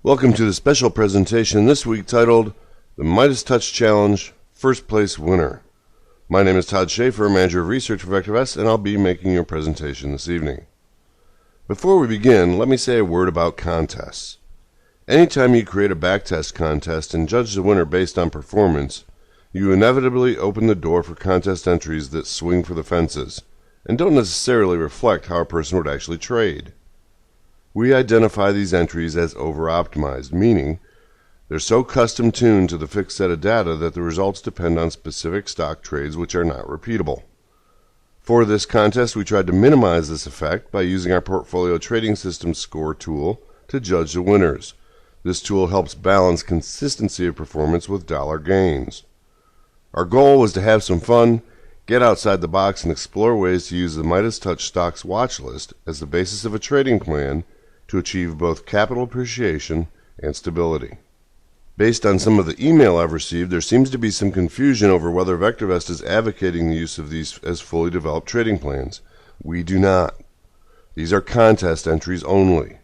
Welcome to the special presentation this week titled The Midas Touch Challenge First Place Winner. My name is Todd Schaefer, Manager of Research for VectorVest, and I'll be making your presentation this evening. Before we begin, let me say a word about contests. Anytime you create a backtest contest and judge the winner based on performance, you inevitably open the door for contest entries that swing for the fences and don't necessarily reflect how a person would actually trade. We identify these entries as over-optimized, meaning they're so custom-tuned to the fixed set of data that the results depend on specific stock trades which are not repeatable. For this contest, we tried to minimize this effect by using our Portfolio Trading System score tool to judge the winners. This tool helps balance consistency of performance with dollar gains. Our goal was to have some fun, get outside the box, and explore ways to use the Midas Touch stocks watch list as the basis of a trading plan to achieve both capital appreciation and stability. Based on some of the email I've received, there seems to be some confusion over whether VectorVest is advocating the use of these as fully developed trading plans. We do not. These are contest entries only.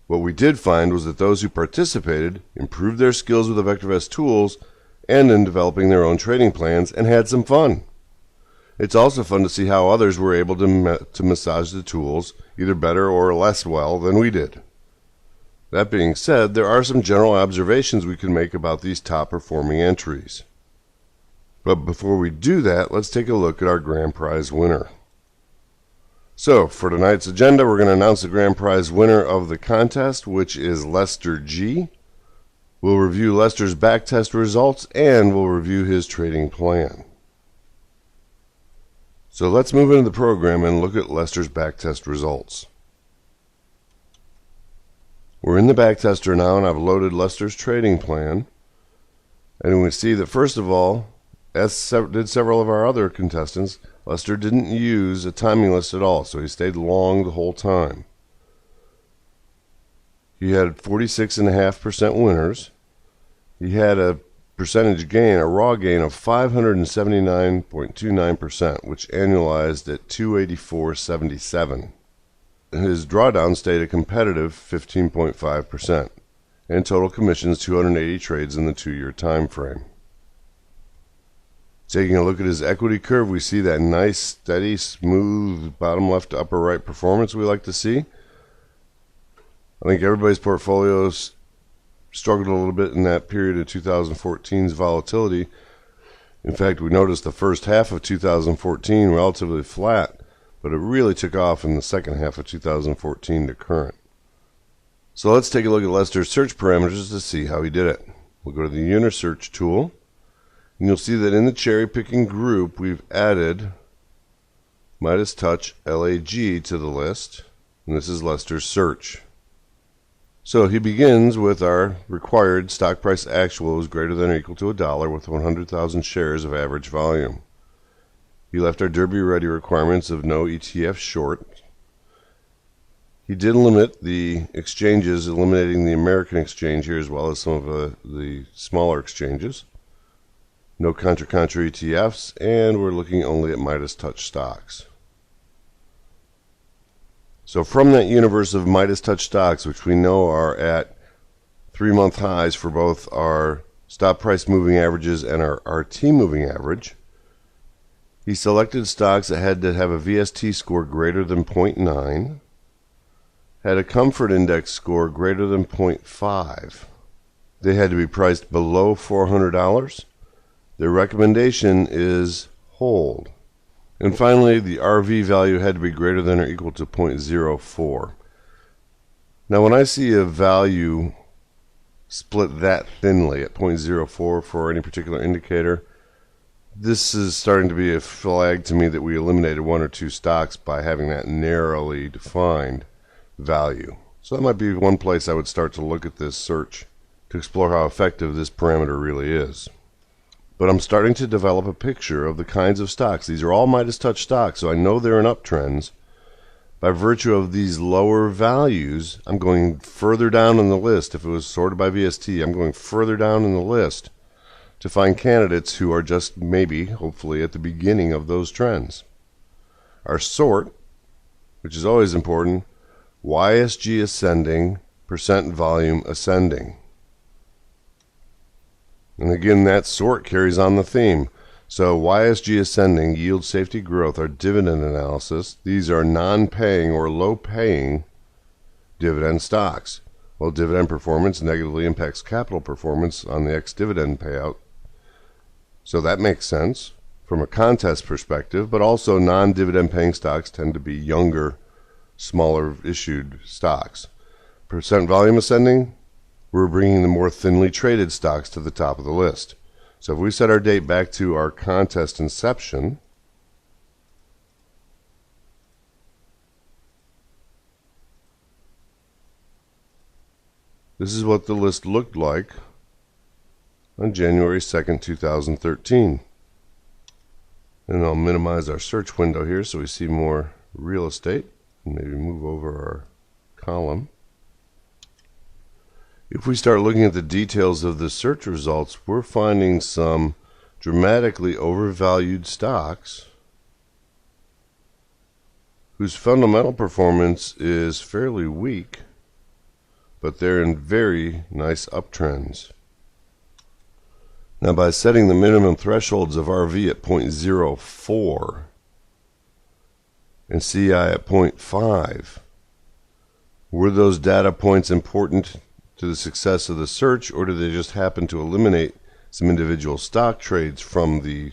What we did find was that those who participated improved their skills with the VectorVest tools and in developing their own trading plans and had some fun. It's also fun to see how others were able to massage the tools either better or less well than we did. That being said, there are some general observations we can make about these top performing entries. But before we do that, let's take a look at our grand prize winner. So, for tonight's agenda, we're going to announce the grand prize winner of the contest, which is Lester G. We'll review Lester's backtest results and we'll review his trading plan. So let's move into the program and look at Lester's backtest results. We're in the backtester now, and I've loaded Lester's trading plan. And we see that, first of all, as did several of our other contestants, Lester didn't use a timing list at all, so he stayed long the whole time. He had 46.5% winners. He had a percentage gain, a raw gain of 579.29%, which annualized at 284.77. His drawdown stayed a competitive 15.5%, and total commissions 280 trades in the 2-year time frame. Taking a look at his equity curve, we see that nice, steady, smooth bottom left to upper right performance we like to see. I think everybody's portfolios struggled a little bit in that period of 2014's volatility. In fact, we noticed the first half of 2014 relatively flat, but it really took off in the second half of 2014 to current. So let's take a look at Lester's search parameters to see how he did it. We'll go to the Unisearch tool, and you'll see that in the cherry picking group we've added Midas Touch LAG to the list, and this is Lester's search. So he begins with our required stock price actual is greater than or equal to $1 with 100,000 shares of average volume. He left our Derby Ready requirements of no ETF short. He did limit the exchanges, eliminating the American exchange here as well as some of the smaller exchanges. No contra ETFs, and we're looking only at Midas Touch stocks. So from that universe of Midas Touch stocks, which we know are at 3-month highs for both our stop price moving averages and our RT moving average, he selected stocks that had to have a VST score greater than 0.9, had a comfort index score greater than 0.5. They had to be priced below $400. Their recommendation is hold. And finally, the RV value had to be greater than or equal to 0.04. Now, when I see a value split that thinly at 0.04 for any particular indicator, this is starting to be a flag to me that we eliminated 1 or 2 stocks by having that narrowly defined value. So that might be one place I would start to look at this search to explore how effective this parameter really is. But I'm starting to develop a picture of the kinds of stocks. These are all Midas Touch stocks, so I know they're in uptrends. By virtue of these lower values, I'm going further down in the list. If it was sorted by VST, I'm going further down in the list to find candidates who are just maybe, hopefully, at the beginning of those trends. Our sort, which is always important, YSG ascending, percent volume ascending. And again, that sort carries on the theme. So YSG ascending, yield safety growth, our dividend analysis. These are non-paying or low-paying dividend stocks. Well, dividend performance negatively impacts capital performance on the ex-dividend payout. So that makes sense from a contest perspective, but also non-dividend paying stocks tend to be younger, smaller issued stocks. Percent volume ascending, we're bringing the more thinly traded stocks to the top of the list. So if we set our date back to our contest inception, this is what the list looked like on January 2nd, 2013. And I'll minimize our search window here so we see more real estate. And maybe move over our column. If we start looking at the details of the search results, we're finding some dramatically overvalued stocks whose fundamental performance is fairly weak, but they're in very nice uptrends. Now, by setting the minimum thresholds of RV at 0.04 and CI at 0.5, were those data points important to the success of the search, or did they just happen to eliminate some individual stock trades from the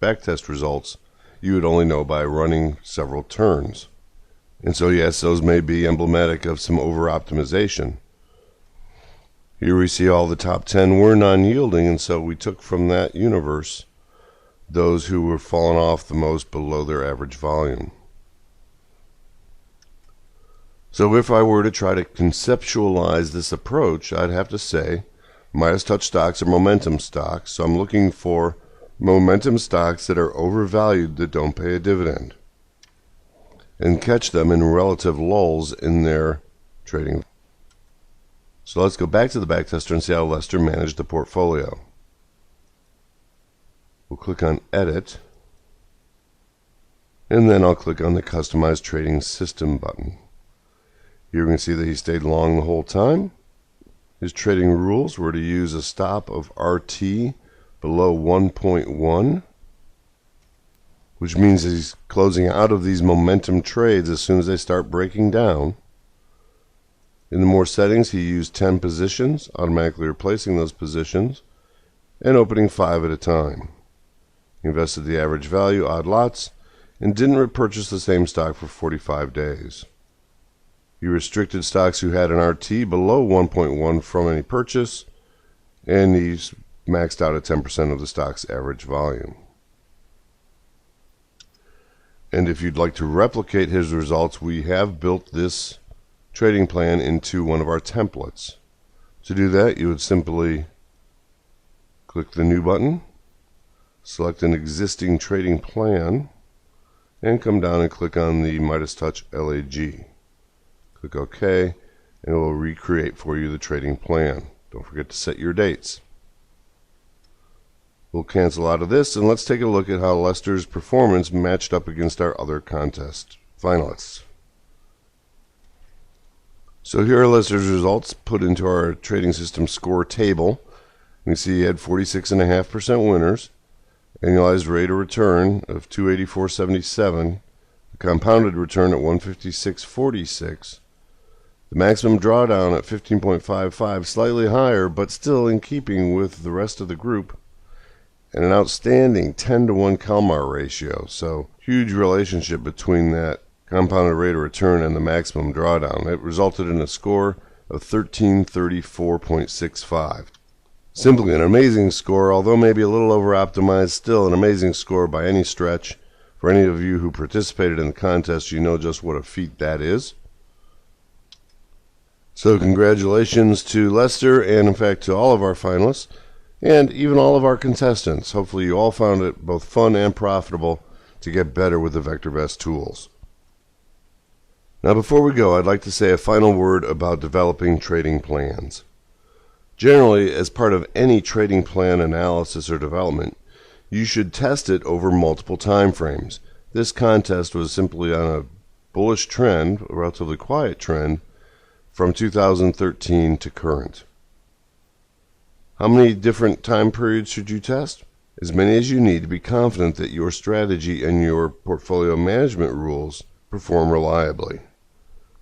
backtest results? You would only know by running several turns. And so, yes, those may be emblematic of some over-optimization. Here we see all the top 10 were non-yielding, and so we took from that universe those who were falling off the most below their average volume. So if I were to try to conceptualize this approach, I'd have to say Midas Touch stocks are momentum stocks, so I'm looking for momentum stocks that are overvalued that don't pay a dividend, and catch them in relative lulls in their trading. So let's go back to the backtester and see how Lester managed the portfolio. We'll click on Edit, and then I'll click on the Customize Trading System button. Here we can see that he stayed long the whole time. His trading rules were to use a stop of RT below 1.1, which means he's closing out of these momentum trades as soon as they start breaking down. In the more settings, he used 10 positions, automatically replacing those positions, and opening 5 at a time. He invested the average value, odd lots, and didn't repurchase the same stock for 45 days. He restricted stocks who had an RT below 1.1 from any purchase, and he's maxed out at 10% of the stock's average volume. And if you'd like to replicate his results, we have built this trading plan into one of our templates. To do that, you would simply click the New button, select an existing trading plan, and come down and click on the Midas Touch LAG. Click OK, and it will recreate for you the trading plan. Don't forget to set your dates. We'll cancel out of this, and let's take a look at how Lester's performance matched up against our other contest finalists. So here are Lester's results put into our trading system score table. You can see he had 46.5% winners, annualized rate of return of 284.77, a compounded return at 156.46, the maximum drawdown at 15.55, slightly higher but still in keeping with the rest of the group, and an outstanding 10-to-1 Kalmar ratio. So huge relationship between that compounded rate of return and the maximum drawdown. It resulted in a score of 1334.65. Simply an amazing score, although maybe a little over-optimized, still an amazing score by any stretch. For any of you who participated in the contest, you know just what a feat that is. So congratulations to Lester, and in fact to all of our finalists, and even all of our contestants. Hopefully you all found it both fun and profitable to get better with the VectorVest tools. Now before we go, I'd like to say a final word about developing trading plans. Generally, as part of any trading plan analysis or development, you should test it over multiple time frames. This contest was simply on a bullish trend, a relatively quiet trend, from 2013 to current. How many different time periods should you test? As many as you need to be confident that your strategy and your portfolio management rules perform reliably.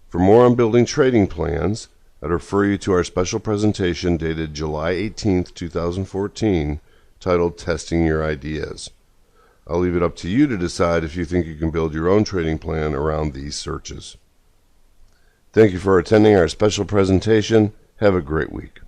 For more on building trading plans, I'd refer you to our special presentation dated July 18, 2014, titled Testing Your Ideas. I'll leave it up to you to decide if you think you can build your own trading plan around these searches. Thank you for attending our special presentation. Have a great week.